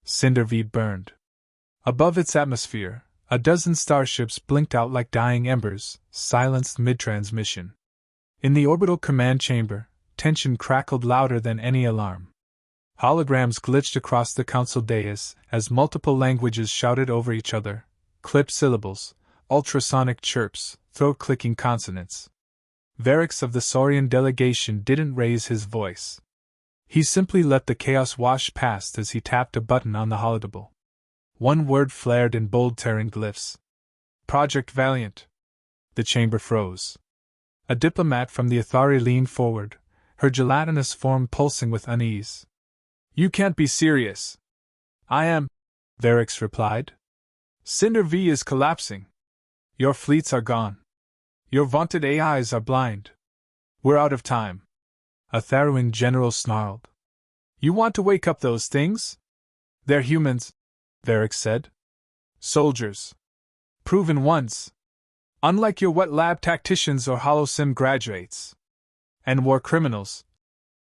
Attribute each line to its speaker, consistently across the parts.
Speaker 1: Cinder V burned. Above its atmosphere, a dozen starships blinked out like dying embers, silenced mid-transmission. In the orbital command chamber, tension crackled louder than any alarm. Holograms glitched across the council dais as multiple languages shouted over each other, clipped syllables, ultrasonic chirps, throat-clicking consonants. Varix of the Saurian delegation didn't raise his voice. He simply let the chaos wash past as he tapped a button on the holodable. One word flared in bold Terran glyphs. Project Valiant. The chamber froze. A diplomat from the Athari leaned forward, her gelatinous form pulsing with unease. You can't be serious. I am, Varix replied. Cinder V is collapsing. Your fleets are gone. Your vaunted AIs are blind. We're out of time. A Tharuan general snarled. You want to wake up those things? They're humans, Varix said. Soldiers. Proven ones. Unlike your wet lab tacticians or holosim graduates. And war criminals,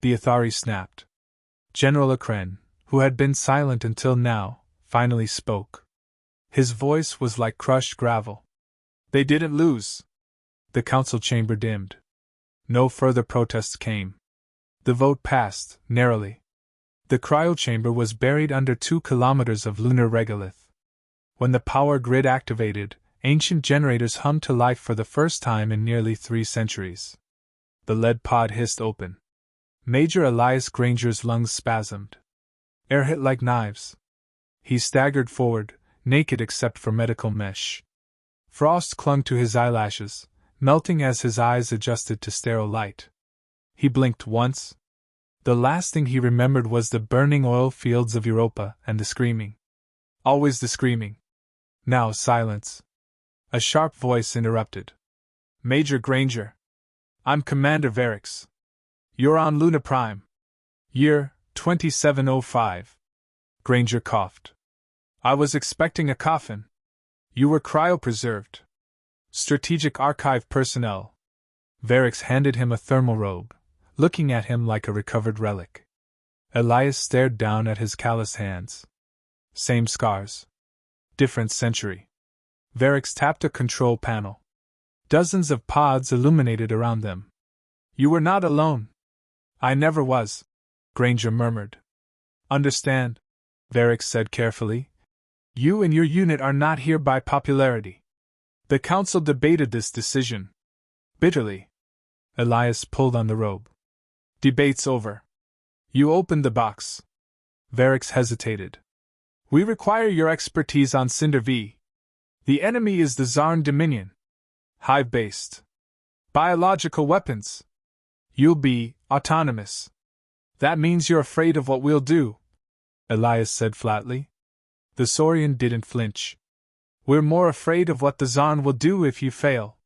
Speaker 1: the Athari snapped. General Akren, who had been silent until now, finally spoke. His voice was like crushed gravel. They didn't lose. The council chamber dimmed. No further protests came. The vote passed, narrowly. The cryochamber was buried under 2 kilometers of lunar regolith. When the power grid activated, ancient generators hummed to life for the first time in nearly 3 centuries. The lead pod hissed open. Major Elias Granger's lungs spasmed. Air hit like knives. He staggered forward, naked except for medical mesh. Frost clung to his eyelashes, melting as his eyes adjusted to sterile light. He blinked once. The last thing he remembered was the burning oil fields of Europa and the screaming. Always the screaming. Now silence. A sharp voice interrupted. Major Granger. I'm Commander Varix. You're on Luna Prime. Year 2705. Granger coughed. I was expecting a coffin. You were cryopreserved. Strategic Archive personnel. Varix handed him a thermal robe, looking at him like a recovered relic. Elias stared down at his calloused hands. Same scars. Different century. Varix tapped a control panel. Dozens of pods illuminated around them. You were not alone. I never was, Granger murmured. Understand, Varix said carefully. You and your unit are not here by popularity. The council debated this decision. Bitterly. Elias pulled on the robe. Debate's over. You opened the box. Varix hesitated. We require your expertise on Cinder V. The enemy is the Zarn Dominion. Hive-based. Biological weapons. You'll be autonomous. That means you're afraid of what we'll do, Elias said flatly. The Saurian didn't flinch. We're more afraid of what the Zarn will do if you fail.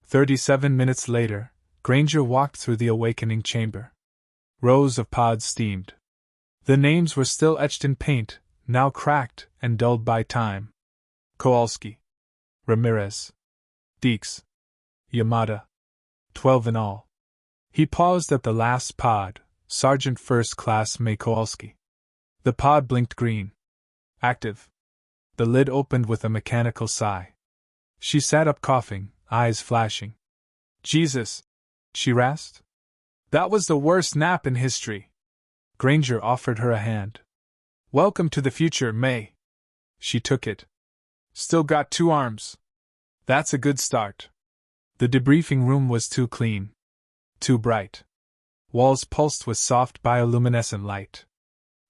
Speaker 1: 37 minutes later, Granger walked through the awakening chamber. Rows of pods steamed. The names were still etched in paint, now cracked and dulled by time. Kowalski. Ramirez. Deeks. Yamada. 12 in all. He paused at the last pod, Sergeant First Class May Kowalski. The pod blinked green. Active. The lid opened with a mechanical sigh. She sat up coughing, eyes flashing. Jesus, she rasped. That was the worst nap in history. Granger offered her a hand. Welcome to the future, May. She took it. Still got 2 arms. That's a good start. The debriefing room was too clean. Too bright. Walls pulsed with soft bioluminescent light.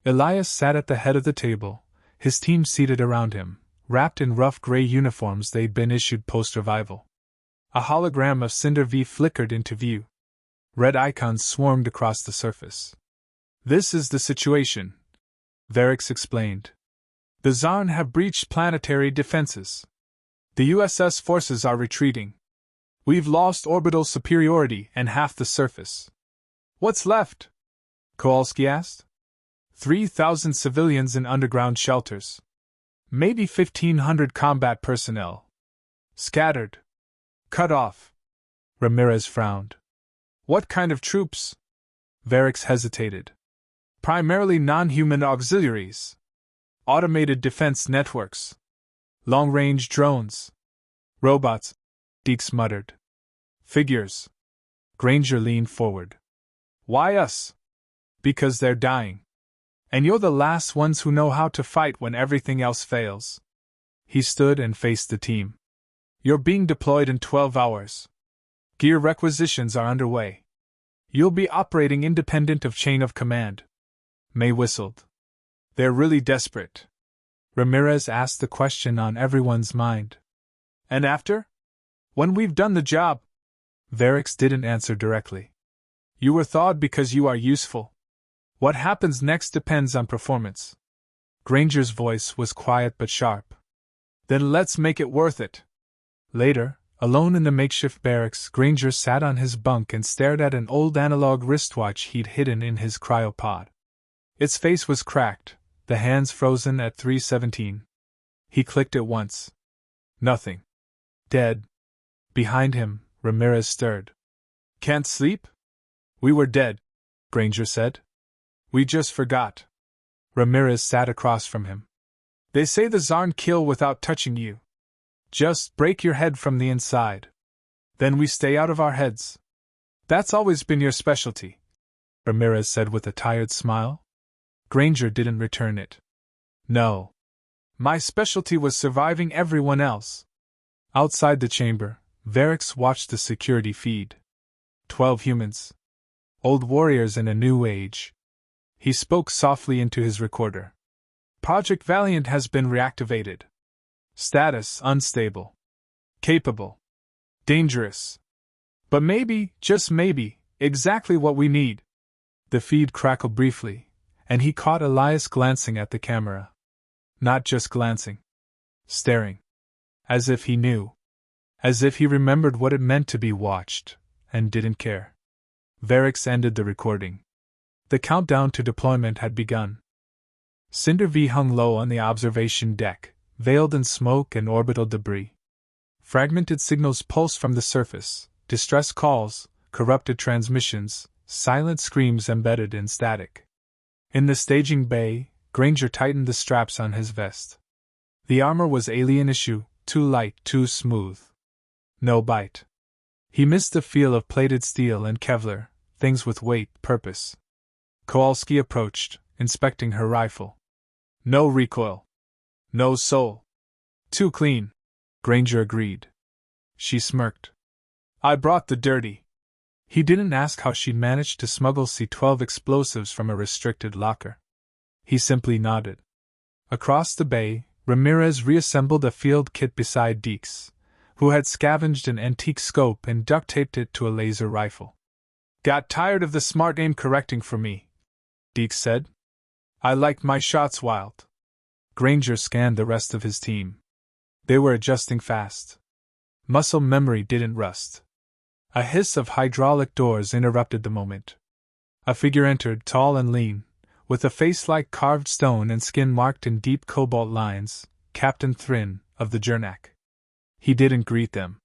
Speaker 1: Elias sat at the head of the table, his team seated around him, wrapped in rough gray uniforms they'd been issued post-revival. A hologram of Cinder V flickered into view. Red icons swarmed across the surface. This is the situation, Varix explained. The Zarn have breached planetary defenses. The USS forces are retreating. We've lost orbital superiority and half the surface. What's left? Kowalski asked. 3,000 civilians in underground shelters. Maybe 1,500 combat personnel. Scattered. Cut off. Ramirez frowned. What kind of troops? Varix hesitated. Primarily non-human auxiliaries. Automated defense networks. Long-range drones. Robots, Deeks muttered. Figures. Granger leaned forward. Why us? Because they're dying. And you're the last ones who know how to fight when everything else fails. He stood and faced the team. You're being deployed in 12 hours. Gear requisitions are underway. You'll be operating independent of chain of command. May whistled. They're really desperate. Ramirez asked the question on everyone's mind. And after? When we've done the job? Varix didn't answer directly. You were thawed because you are useful. What happens next depends on performance. Granger's voice was quiet but sharp. Then let's make it worth it. Later, alone in the makeshift barracks, Granger sat on his bunk and stared at an old analog wristwatch he'd hidden in his cryopod. Its face was cracked, the hands frozen at 3:17. He clicked it once. Nothing. Dead. Behind him, Ramirez stirred. Can't sleep? We were dead, Granger said. We just forgot. Ramirez sat across from him. They say the Zarn kill without touching you. Just break your head from the inside. Then we stay out of our heads. That's always been your specialty, Ramirez said with a tired smile. Granger didn't return it. No. My specialty was surviving everyone else. Outside the chamber, Varix watched the security feed. 12 humans. Old warriors in a new age. He spoke softly into his recorder. Project Valiant has been reactivated. Status unstable. Capable. Dangerous. But maybe, just maybe, exactly what we need. The feed crackled briefly, and he caught Elias glancing at the camera. Not just glancing. Staring. As if he knew. As if he remembered what it meant to be watched, and didn't care. Varix ended the recording. The countdown to deployment had begun. Cinder V hung low on the observation deck, veiled in smoke and orbital debris. Fragmented signals pulsed from the surface, distress calls, corrupted transmissions, silent screams embedded in static. In the staging bay, Granger tightened the straps on his vest. The armor was alien issue, too light, too smooth. No bite. He missed the feel of plated steel and Kevlar, things with weight, purpose. Kowalski approached, inspecting her rifle. No recoil. No soul. Too clean, Granger agreed. She smirked. I brought the dirty. He didn't ask how she'd managed to smuggle C-12 explosives from a restricted locker. He simply nodded. Across the bay, Ramirez reassembled a field kit beside Deeks, who had scavenged an antique scope and duct-taped it to a laser rifle. Got tired of the smart aim correcting for me, Deeks said. I liked my shots wild. Granger scanned the rest of his team. They were adjusting fast. Muscle memory didn't rust. A hiss of hydraulic doors interrupted the moment. A figure entered, tall and lean, with a face like carved stone and skin marked in deep cobalt lines, Captain Thrin, of the Jernak. He didn't greet them.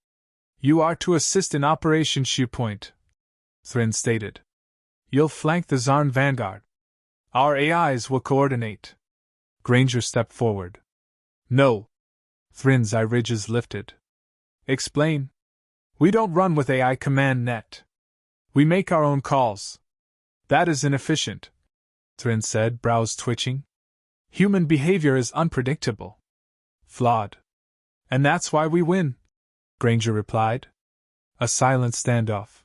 Speaker 1: You are to assist in Operation Shoepoint, Thrin stated. You'll flank the Zarn vanguard. Our AIs will coordinate. Granger stepped forward. No. Thrin's eye ridges lifted. Explain. We don't run with AI command net. We make our own calls. That is inefficient, Thrin said, brows twitching. Human behavior is unpredictable. Flawed. And that's why we win, Granger replied. A silent standoff.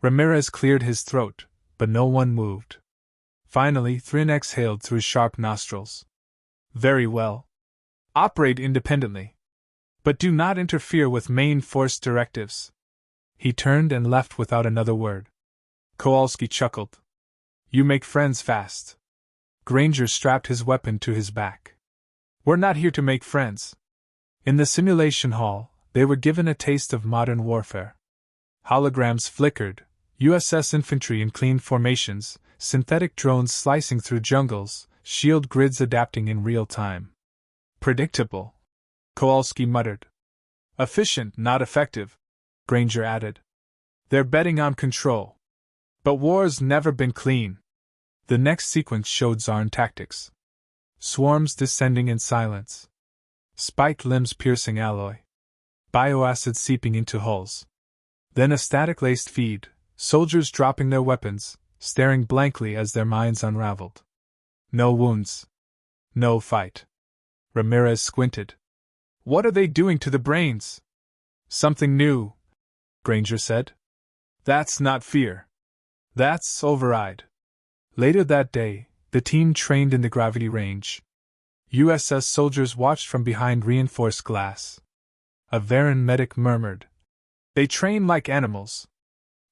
Speaker 1: Ramirez cleared his throat, but no one moved. Finally, Thrin exhaled through sharp nostrils. Very well. Operate independently. But do not interfere with main force directives. He turned and left without another word. Kowalski chuckled. You make friends fast. Granger strapped his weapon to his back. We're not here to make friends. In the simulation hall, they were given a taste of modern warfare. Holograms flickered, USS infantry in clean formations, synthetic drones slicing through jungles, shield grids adapting in real time. Predictable, Kowalski muttered. Efficient, not effective, Granger added. They're betting on control. But war's never been clean. The next sequence showed Zarn tactics. Swarms descending in silence. Spiked limbs piercing alloy. Bioacid seeping into hulls. Then a static-laced feed, soldiers dropping their weapons, staring blankly as their minds unraveled. No wounds. No fight. Ramirez squinted. What are they doing to the brains? Something new, Granger said. That's not fear. That's override. Later that day, the team trained in the gravity range. USS soldiers watched from behind reinforced glass. A Varan medic murmured. They train like animals.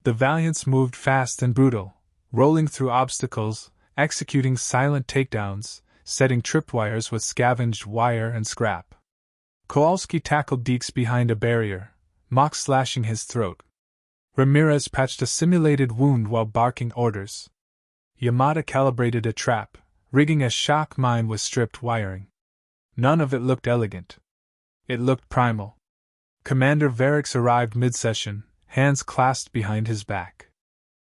Speaker 1: The Valiants moved fast and brutal, rolling through obstacles, executing silent takedowns, setting tripwires with scavenged wire and scrap. Kowalski tackled Deeks behind a barrier, mock slashing his throat. Ramirez patched a simulated wound while barking orders. Yamada calibrated a trap, rigging a shock mine with stripped wiring. None of it looked elegant. It looked primal. Commander Varix arrived mid-session, hands clasped behind his back.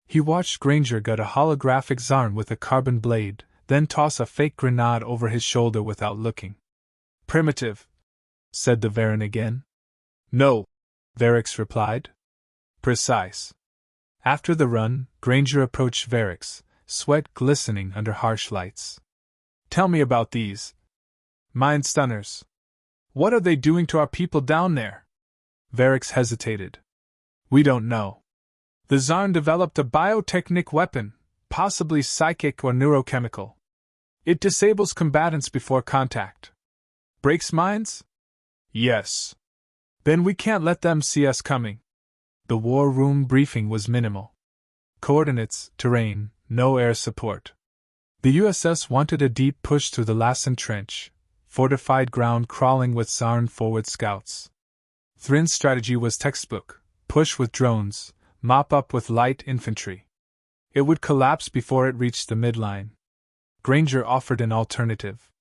Speaker 1: He watched Granger gut a holographic Zarn with a carbon blade, then toss a fake grenade over his shoulder without looking. Primitive, said the Varan again. No, Varix replied. Precise. After the run, Granger approached Varix, sweat glistening under harsh lights. Tell me about these mind stunners. What are they doing to our people down there? Varix hesitated. We don't know. The Zarn developed a biotechnic weapon, possibly psychic or neurochemical. It disables combatants before contact. Breaks minds? Yes. Then we can't let them see us coming. The war room briefing was minimal. Coordinates, terrain, no air support. The USS wanted a deep push through the Lassen Trench, fortified ground crawling with Zarn forward scouts. Thrin's strategy was textbook, push with drones, mop up with light infantry. It would collapse before it reached the midline. Granger offered an alternative.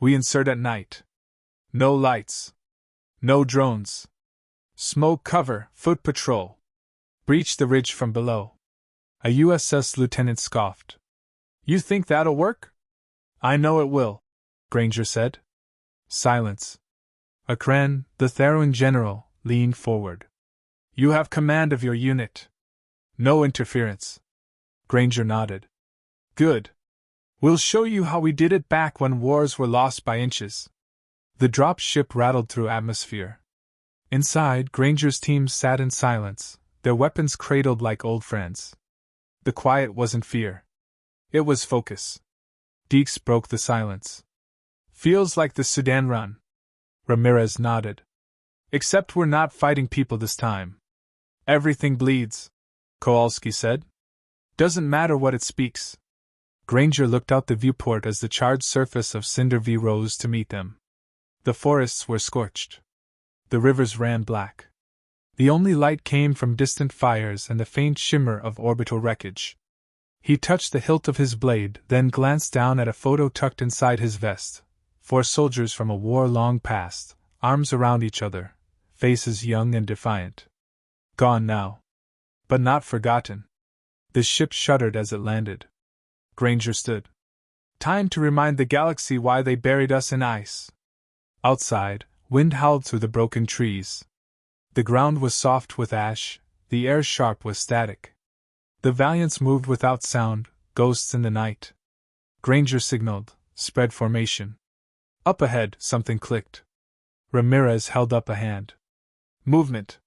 Speaker 1: We insert at night. No lights. No drones. Smoke cover, foot patrol. Breach the ridge from below. A USS lieutenant scoffed. You think that'll work? I know it will, Granger said. Silence. Akren, the Theron general, leaned forward. You have command of your unit. No interference. Granger nodded. Good. We'll show you how we did it back when wars were lost by inches. The drop ship rattled through atmosphere. Inside, Granger's team sat in silence, their weapons cradled like old friends. The quiet wasn't fear. It was focus. Deeks broke the silence. Feels like the Sudan run. Ramirez nodded. Except we're not fighting people this time. Everything bleeds, Kowalski said. Doesn't matter what it speaks. Granger looked out the viewport as the charred surface of Cinder V rose to meet them. The forests were scorched. The rivers ran black. The only light came from distant fires and the faint shimmer of orbital wreckage. He touched the hilt of his blade, then glanced down at a photo tucked inside his vest. 4 soldiers from a war long past, arms around each other, faces young and defiant. Gone now. But not forgotten. The ship shuddered as it landed. Granger stood. Time to remind the galaxy why they buried us in ice. Outside, wind howled through the broken trees. The ground was soft with ash, the air sharp with static. The Valiants moved without sound, ghosts in the night. Granger signaled, spread formation. Up ahead, something clicked. Ramirez held up a hand. Movement.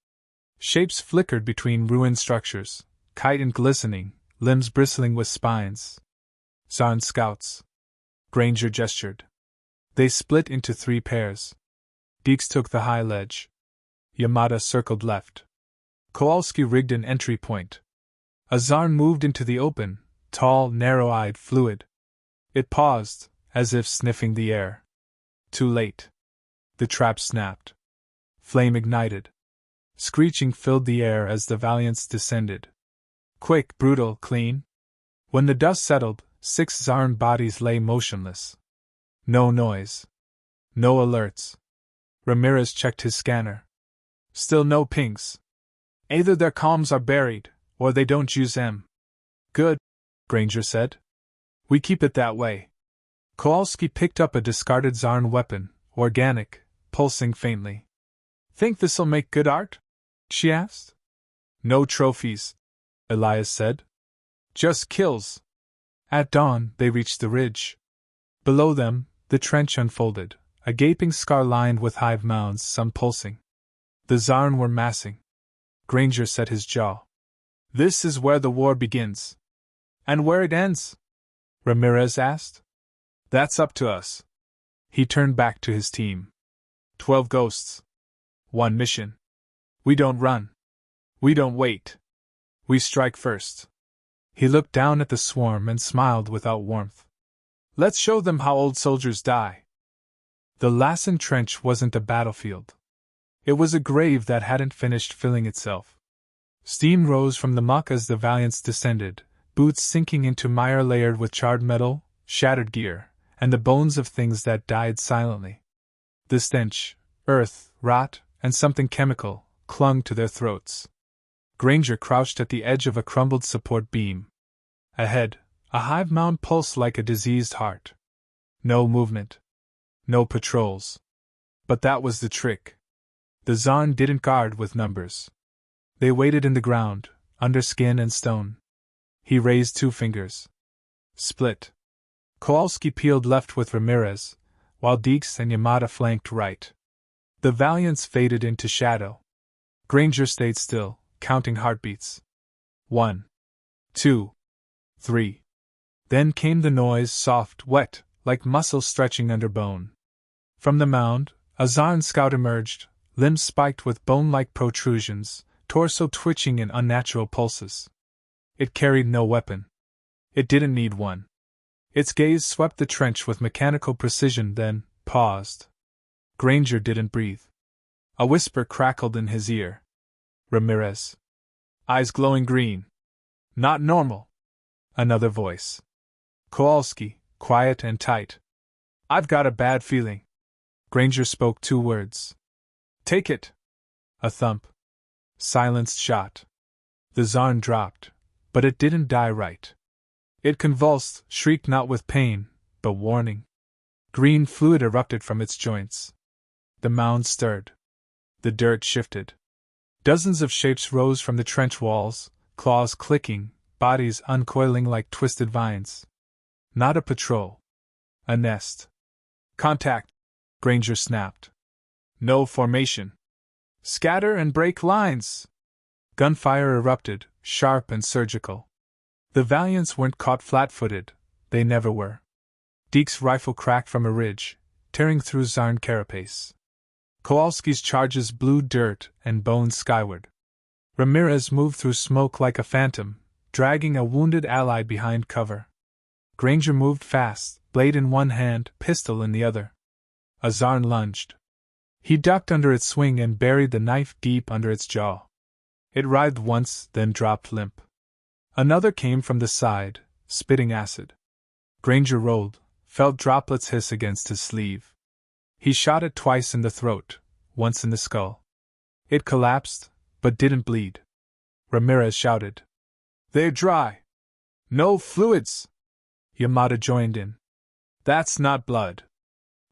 Speaker 1: Shapes flickered between ruined structures, kite and glistening, limbs bristling with spines. Zarn scouts. Granger gestured. They split into 3 pairs. Deeks took the high ledge. Yamada circled left. Kowalski rigged an entry point. A Zarn moved into the open, tall, narrow-eyed, fluid. It paused, as if sniffing the air. Too late. The trap snapped. Flame ignited. Screeching filled the air as the Valiants descended. Quick, brutal, clean. When the dust settled, 6 Zarn bodies lay motionless. No noise. No alerts. Ramirez checked his scanner. Still no pings. Either their comms are buried, or they don't use them. Good, Granger said. We keep it that way. Kowalski picked up a discarded Zarn weapon, organic, pulsing faintly. Think this'll make good art? She asked. No trophies, Elias said. Just kills. At dawn, they reached the ridge. Below them, the trench unfolded, a gaping scar lined with hive mounds, some pulsing. The Zarn were massing. Granger set his jaw. This is where the war begins. And where it ends? Ramirez asked. That's up to us. He turned back to his team. 12 ghosts. 1 mission. We don't run. We don't wait. We strike first. He looked down at the swarm and smiled without warmth. Let's show them how old soldiers die. The Lassen Trench wasn't a battlefield. It was a grave that hadn't finished filling itself. Steam rose from the muck as the Valiants descended, boots sinking into mire layered with charred metal, shattered gear, and the bones of things that died silently. The stench, earth, rot, and something chemical, clung to their throats. Granger crouched at the edge of a crumbled support beam. Ahead, a hive mound pulsed like a diseased heart. No movement. No patrols. But that was the trick. The Zarn didn't guard with numbers. They waited in the ground, under skin and stone. He raised 2 fingers. Split. Kowalski peeled left with Ramirez, while Deeks and Yamada flanked right. The Valiants faded into shadow. Granger stayed still, counting heartbeats. 1, 2, 3. Then came the noise, soft, wet, like muscle stretching under bone. From the mound, a Zarn scout emerged, limbs spiked with bone-like protrusions, torso twitching in unnatural pulses. It carried no weapon. It didn't need one. Its gaze swept the trench with mechanical precision, then paused. Granger didn't breathe. A whisper crackled in his ear. Ramirez. Eyes glowing green. Not normal. Another voice. Kowalski, quiet and tight. I've got a bad feeling. Granger spoke 2 words. Take it. A thump. Silenced shot. The Zarn dropped, but it didn't die right. It convulsed, shrieked not with pain, but warning. Green fluid erupted from its joints. The mound stirred. The dirt shifted. Dozens of shapes rose from the trench walls, claws clicking, bodies uncoiling like twisted vines. Not a patrol. A nest. Contact, Granger snapped. No formation. Scatter and break lines. Gunfire erupted, sharp and surgical. The Valiants weren't caught flat-footed, they never were. Deeks' rifle cracked from a ridge, tearing through Zarn carapace. Kowalski's charges blew dirt and bones skyward. Ramirez moved through smoke like a phantom, dragging a wounded ally behind cover. Granger moved fast, blade in one hand, pistol in the other. A Zarn lunged. He ducked under its swing and buried the knife deep under its jaw. It writhed once, then dropped limp. Another came from the side, spitting acid. Granger rolled, felt droplets hiss against his sleeve. He shot it twice in the throat, once in the skull. It collapsed, but didn't bleed. Ramirez shouted. They're dry. No fluids. Yamada joined in. That's not blood.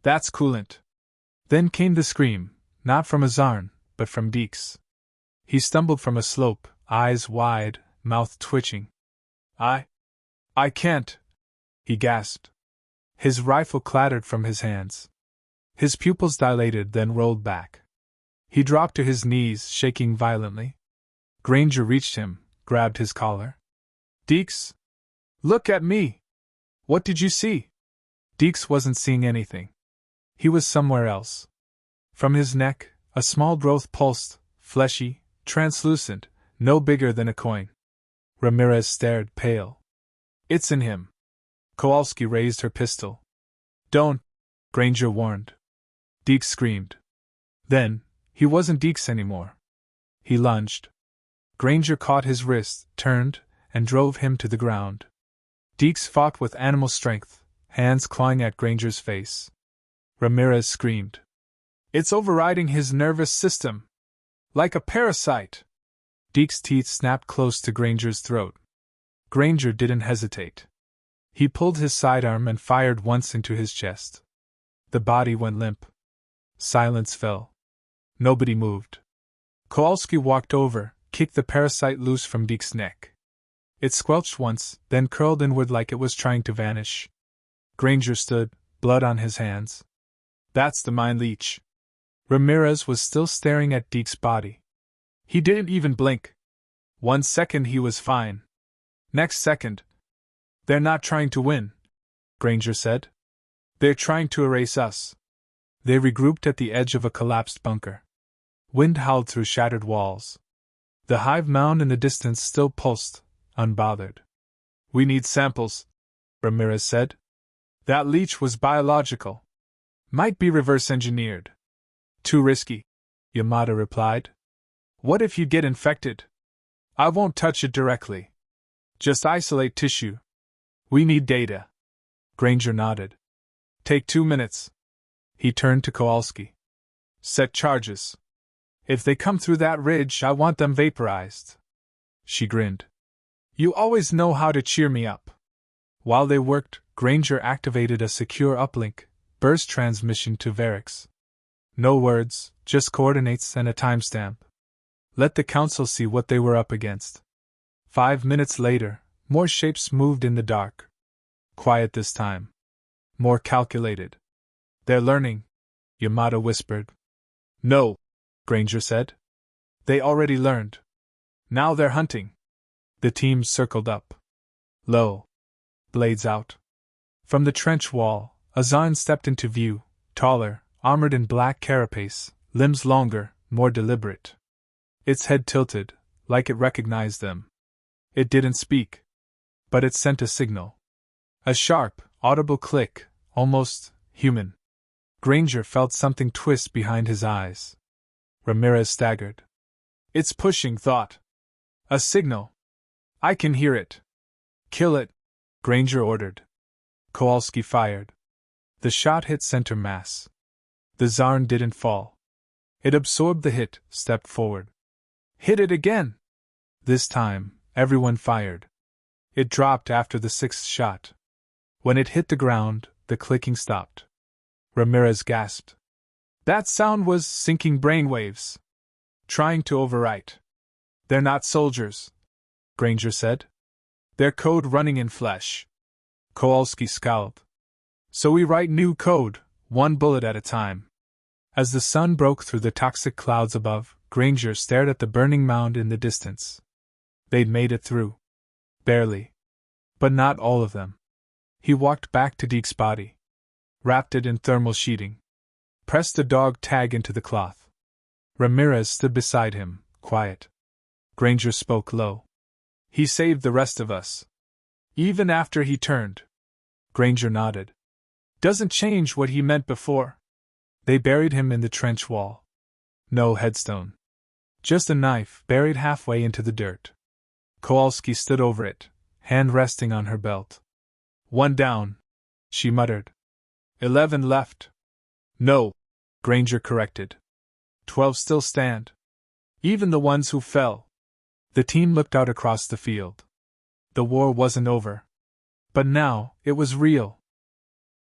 Speaker 1: That's coolant. Then came the scream, not from a Zarn, but from Deeks. He stumbled from a slope, eyes wide, mouth twitching. I can't, he gasped. His rifle clattered from his hands. His pupils dilated, then rolled back. He dropped to his knees, shaking violently. Granger reached him, grabbed his collar. Deeks? Look at me! What did you see? Deeks wasn't seeing anything. He was somewhere else. From his neck, a small growth pulsed, fleshy, translucent, no bigger than a coin. Ramirez stared, pale. It's in him. Kowalski raised her pistol. Don't, Granger warned. Deeks screamed. Then, he wasn't Deeks anymore. He lunged. Granger caught his wrist, turned, and drove him to the ground. Deeks fought with animal strength, hands clawing at Granger's face. Ramirez screamed. It's overriding his nervous system. Like a parasite. Deeks' teeth snapped close to Granger's throat. Granger didn't hesitate. He pulled his sidearm and fired once into his chest. The body went limp. Silence fell. Nobody moved. Kowalski walked over, kicked the parasite loose from Deke's neck. It squelched once, then curled inward like it was trying to vanish. Granger stood, blood on his hands. That's the mind leech. Ramirez was still staring at Deke's body. He didn't even blink. 1 second he was fine. Next second. They're not trying to win, Granger said. They're trying to erase us. They regrouped at the edge of a collapsed bunker. Wind howled through shattered walls. The hive mound in the distance still pulsed, unbothered. We need samples, Ramirez said. That leech was biological. Might be reverse engineered. Too risky, Yamada replied. What if you get infected? I won't touch it directly. Just isolate tissue. We need data. Granger nodded. Take 2 minutes. He turned to Kowalski. Set charges. If they come through that ridge, I want them vaporized. She grinned. You always know how to cheer me up. While they worked, Granger activated a secure uplink, burst transmission to Varix. No words, just coordinates and a timestamp. Let the council see what they were up against. 5 minutes later, more shapes moved in the dark. Quiet this time. More calculated. They're learning, Yamada whispered. No, Granger said. They already learned. Now they're hunting. The team circled up. Low. Blades out. From the trench wall, Azan stepped into view, taller, armored in black carapace, limbs longer, more deliberate. Its head tilted, like it recognized them. It didn't speak. But it sent a signal. A sharp, audible click, almost human. Granger felt something twist behind his eyes. Ramirez staggered. It's pushing thought. A signal. I can hear it. Kill it, Granger ordered. Kowalski fired. The shot hit center mass. The Zarn didn't fall. It absorbed the hit, stepped forward. Hit it again! This time, everyone fired. It dropped after the 6th shot. When it hit the ground, the clicking stopped. Ramirez gasped. That sound was syncing brainwaves. Trying to overwrite. They're not soldiers, Granger said. They're code running in flesh. Kowalski scowled. So we write new code, 1 bullet at a time. As the sun broke through the toxic clouds above, Granger stared at the burning mound in the distance. They'd made it through. Barely. But not all of them. He walked back to Deke's body. Wrapped it in thermal sheeting. Pressed the dog tag into the cloth. Ramirez stood beside him, quiet. Granger spoke low. He saved the rest of us. Even after he turned. Granger nodded. Doesn't change what he meant before. They buried him in the trench wall. No headstone. Just a knife buried halfway into the dirt. Kowalski stood over it, hand resting on her belt. 1 down, she muttered. 11 left. No, Granger corrected. 12 still stand. Even the ones who fell. The team looked out across the field. The war wasn't over. But now, it was real.